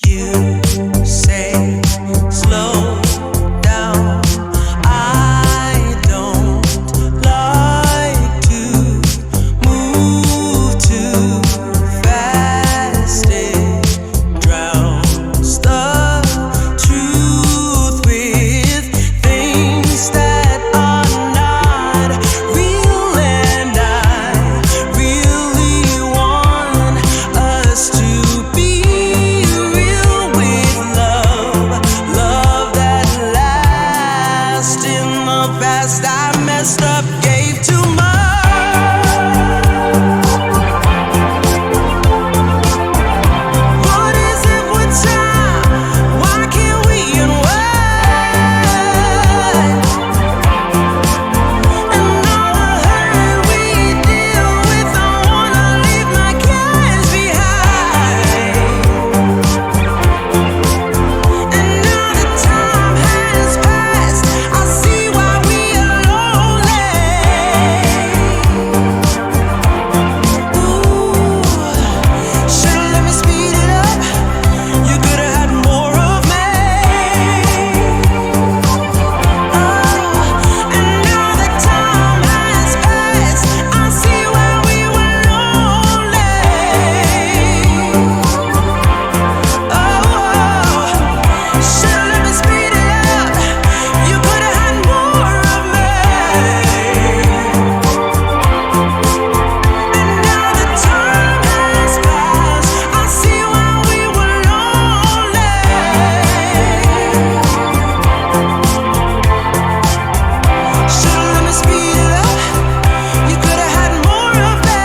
You say slow down. I don't like to move too fast. It drowns the truth with things that are not real, and I really want us to be real with love that lasts. In the past I messed up, gave too much. What is it with time? Why can't we unwind? And all the hurt we deal with, I wanna leave my cares behind. And now that time has passed, I see why we are lonely. Ooh, should've let me speed it up. You could've had more of me. And now that time has passed, I see why we were lonely. Should've let me speed it up. You could've had more of me. And now that time has passed, I see why we were lonely. Should've let me speed it up. You could've had more of me.